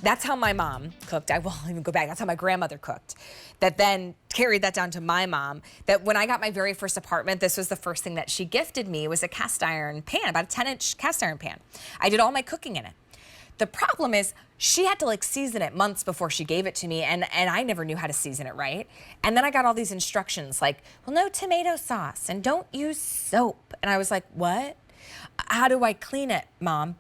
That's how my mom cooked. I won't even go back. That's how my grandmother cooked. That then carried that down to my mom. That when I got my very first apartment, this was the first thing that she gifted me, was a cast iron pan, about a 10-inch cast iron pan. I did all my cooking in it. The problem is she had to like season it months before she gave it to me, and I never knew how to season it right. And then I got all these instructions like, well, no tomato sauce and don't use soap. And I was like, what? How do I clean it, Mom?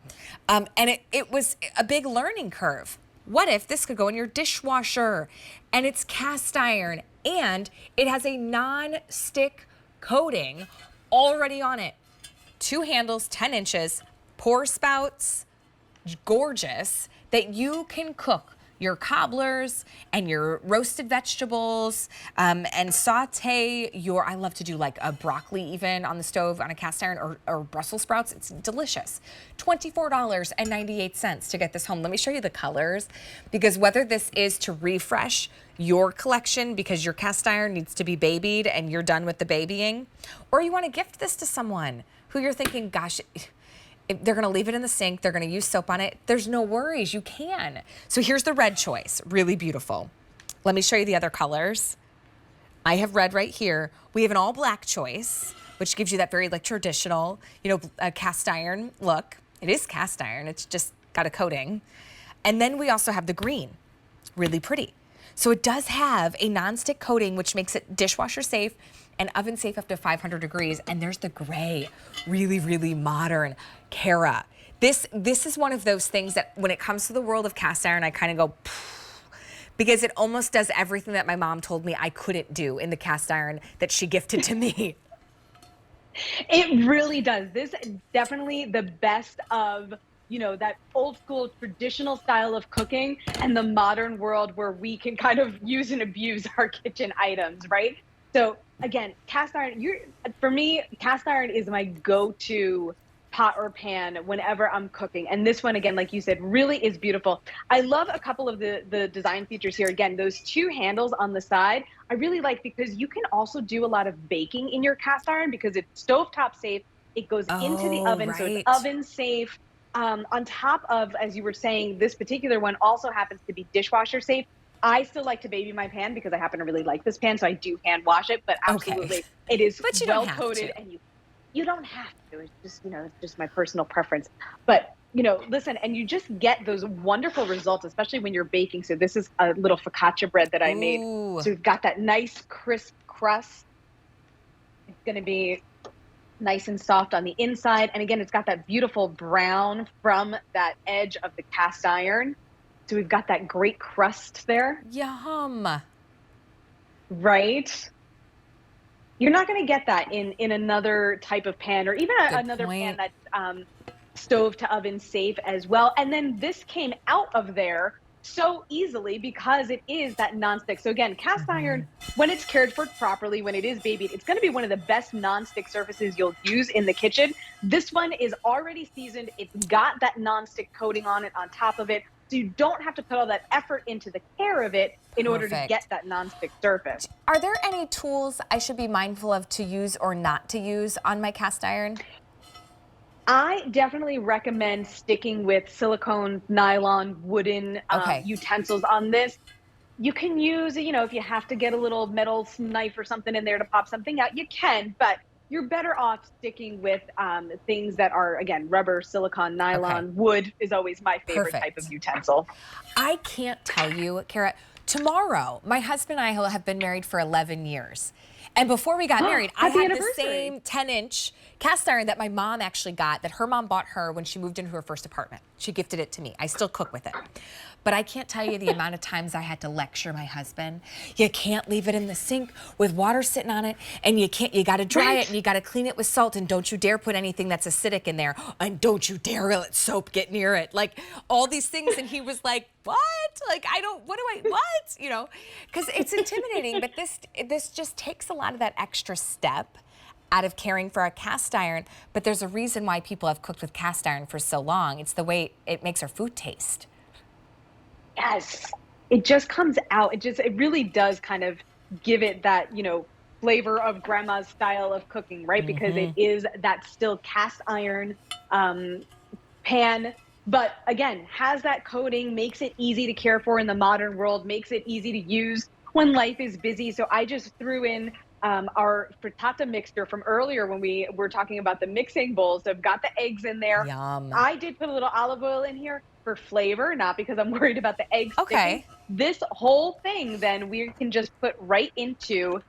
And it was a big learning curve. What if this could go in your dishwasher and it's cast iron and it has a non-stick coating already on it? 2 handles, 10 inches, pour spouts, gorgeous, that you can cook your cobblers and your roasted vegetables and saute your, I love to do like a broccoli even on the stove on a cast iron, or Brussels sprouts. It's delicious. $24.98 to get this home. Let me show you the colors, because whether this is to refresh your collection because your cast iron needs to be babied and you're done with the babying, or you want to gift this to someone who you're thinking, gosh, they're gonna leave it in the sink, they're gonna use soap on it, there's no worries, you can. So here's the red choice, really beautiful. Let me show you the other colors. I have red right here. We have an all black choice, which gives you that very like traditional, cast iron look. It is cast iron, it's just got a coating. And then we also have the green, really pretty. So it does have a non-stick coating, which makes it dishwasher safe and oven safe up to 500 degrees. And there's the gray, really, really modern Cara. This is one of those things that when it comes to the world of cast iron, I kind of go, because it almost does everything that my mom told me I couldn't do in the cast iron that she gifted to me. It really does. This is definitely the best of, that old school traditional style of cooking and the modern world where we can kind of use and abuse our kitchen items, right? So again, cast iron, for me, cast iron is my go-to pot or pan whenever I'm cooking. And this one, again, like you said, really is beautiful. I love a couple of the design features here. Again, those 2 handles on the side, I really like, because you can also do a lot of baking in your cast iron because it's stovetop safe. It goes into the oven, right. so it's oven safe. On top of, as you were saying, this particular one also happens to be dishwasher safe. I still like to baby my pan because I happen to really like this pan, so I do hand wash it, but absolutely, it is well coated, and you don't have to. It's just, it's just my personal preference. But, listen, and you just get those wonderful results, especially when you're baking. So this is a little focaccia bread that I made. So we've got that nice crisp crust. It's going to be nice and soft on the inside. And again, it's got that beautiful brown from that edge of the cast iron. So we've got that great crust there. Yum. Right? You're not going to get that in another type of pan, or even another pan that's stove to oven safe as well. And then this came out of there so easily because it is that nonstick. So again, cast iron, when it's cared for properly, when it is babied, it's going to be one of the best nonstick surfaces you'll use in the kitchen. This one is already seasoned. It's got that nonstick coating on it, on top of it. So you don't have to put all that effort into the care of it in order to get that nonstick surface. Are there any tools I should be mindful of to use or not to use on my cast iron? I definitely recommend sticking with silicone, nylon, wooden utensils on this. You can use, if you have to get a little metal knife or something in there to pop something out, you can, but you're better off sticking with things that are, again, rubber, silicone, nylon. Wood is always my favorite type of utensil. I can't tell you, Cara, tomorrow, my husband and I have been married for 11 years. And before we got married, I had the same 10-inch cast iron that my mom actually got, that her mom bought her when she moved into her first apartment. She gifted it to me. I still cook with it. But I can't tell you the amount of times I had to lecture my husband. You can't leave it in the sink with water sitting on it, and you got to dry it, and you got to clean it with salt, and don't you dare put anything that's acidic in there, and don't you dare let soap get near it. Like, all these things, and he was like, what? Like, what? Because it's intimidating, but this just takes a lot of that extra step out of caring for a cast iron. But there's a reason why people have cooked with cast iron for so long. It's the way it makes our food taste. Yes, it just comes out. It really does kind of give it that, flavor of grandma's style of cooking, right? Because it is that still cast iron pan but again, has that coating, makes it easy to care for in the modern world, makes it easy to use when life is busy. So I just threw in our frittata mixture from earlier when we were talking about the mixing bowl. So I've got the eggs in there. Yum. I did put a little olive oil in here for flavor, not because I'm worried about the eggs sticking. Okay. This whole thing then we can just put right into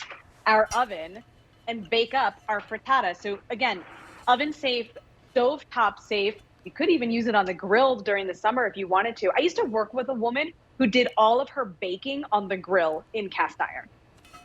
our oven and bake up our frittata. So again, oven safe, stove top safe. You could even use it on the grill during the summer if you wanted to. I used to work with a woman who did all of her baking on the grill in cast iron.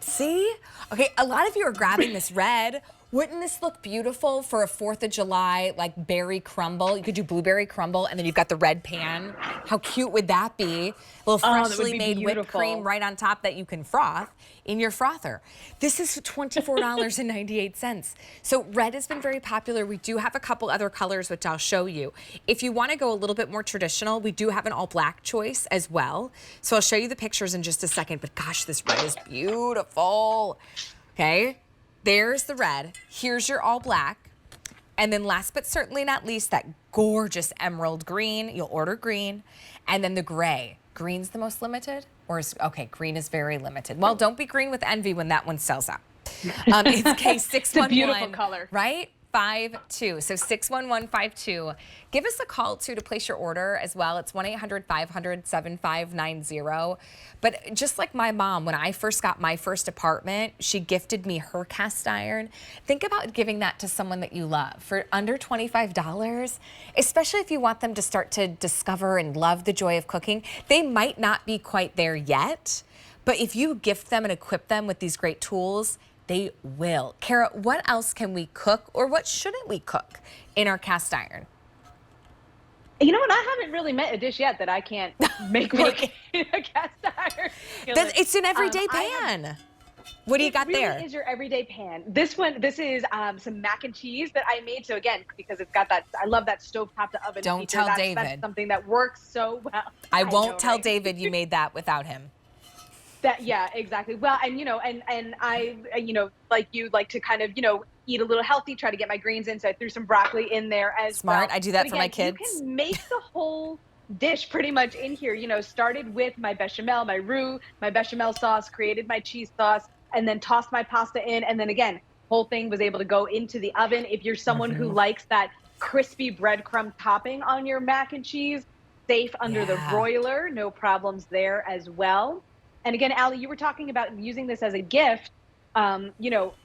See? Okay, a lot of you are grabbing this red. Wouldn't this look beautiful for a 4th of July, like berry crumble? You could do blueberry crumble, and then you've got the red pan. How cute would that be? A little freshly made whipped cream right on top that you can froth in your frother. This is $24.98. So red has been very popular. We do have a couple other colors, which I'll show you. If you want to go a little bit more traditional, we do have an all black choice as well. So I'll show you the pictures in just a second, but gosh, this red is beautiful. Okay. There's the red. Here's your all black. And then last but certainly not least, that gorgeous emerald green. You'll order green. And then the gray. Green's the most limited? Or is, okay, green is very limited. Well, don't be green with envy when that one sells out. It's K611. It's a beautiful color. Right? 52. So 61152. Give us a call too to place your order as well. It's 1-800-500-7590. But just like my mom, when I first got my first apartment, she gifted me her cast iron. Think about giving that to someone that you love for under $25, especially if you want them to start to discover and love the joy of cooking. They might not be quite there yet, but if you gift them and equip them with these great tools, they will. Kara, what else can we cook or what shouldn't we cook in our cast iron? You know what? I haven't really met a dish yet that I can't make work in a cast iron. It's an everyday pan. What do you got there? It really is your everyday pan. This is some mac and cheese that I made. So again, because it's got that, I love that stovetop to oven. Don't feature. tell David. That's something that works so well. I won't tell David you made that without him. Yeah, exactly. Well, and I, like you like to kind of, eat a little healthy, try to get my greens in. So I threw some broccoli in there as well. Smart. I do that for my kids. You can make the whole dish pretty much in here. Started with my bechamel, my roux, my bechamel sauce, created my cheese sauce, and then tossed my pasta in. And then again, whole thing was able to go into the oven. If you're someone who likes that crispy breadcrumb topping on your mac and cheese, safe under the broiler, no problems there as well. And again, Allie, you were talking about using this as a gift.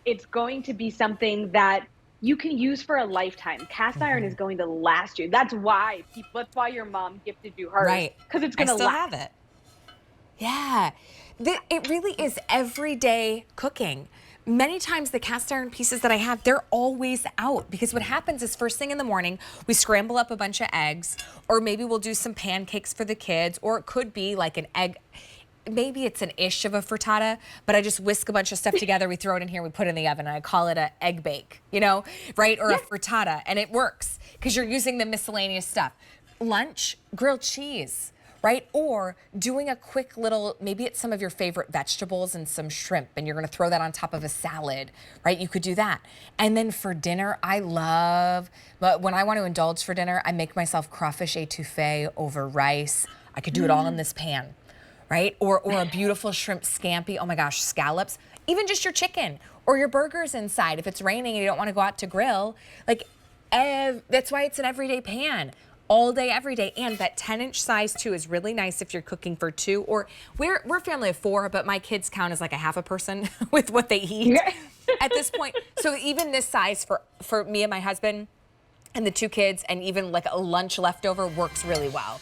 It's going to be something that you can use for a lifetime. Cast iron is going to last you. That's why your mom gifted you hers. Right. Because it's going to last. I still have it. Yeah. It really is everyday cooking. Many times the cast iron pieces that I have, they're always out because what happens is first thing in the morning, we scramble up a bunch of eggs, or maybe we'll do some pancakes for the kids, or it could be like an egg. Maybe it's an ish of a frittata, but I just whisk a bunch of stuff together. We throw it in here, we put it in the oven, and I call it an egg bake, right? Or a frittata, and it works because you're using the miscellaneous stuff. Lunch, grilled cheese, right? Or doing a quick little, maybe it's some of your favorite vegetables and some shrimp, and you're gonna throw that on top of a salad, right? You could do that. And then for dinner, but when I want to indulge for dinner, I make myself crawfish etouffee over rice. I could do it all in this pan. Right? Or a beautiful shrimp scampi. Oh my gosh, scallops. Even just your chicken or your burgers inside. If it's raining and you don't want to go out to grill, that's why it's an everyday pan. All day, every day. And that 10-inch size too is really nice if you're cooking for two. Or we're a family of 4, but my kids count as like a half a person with what they eat at this point. So even this size for me and my husband and the 2 kids, and even like a lunch leftover works really well.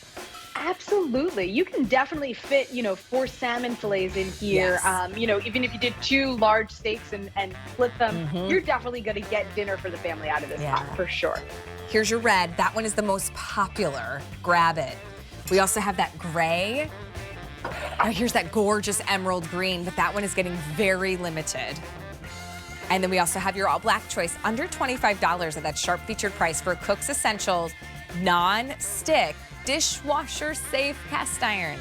Absolutely. You can definitely fit, 4 salmon fillets in here. Yes. Even if you did 2 large steaks and split them, you're definitely going to get dinner for the family out of this pot for sure. Here's your red. That one is the most popular. Grab it. We also have that gray. Oh, here's that gorgeous emerald green, but that one is getting very limited. And then we also have your all black choice, under $25 at that sharp featured price for Cook's Essentials non-stick dishwasher safe cast iron.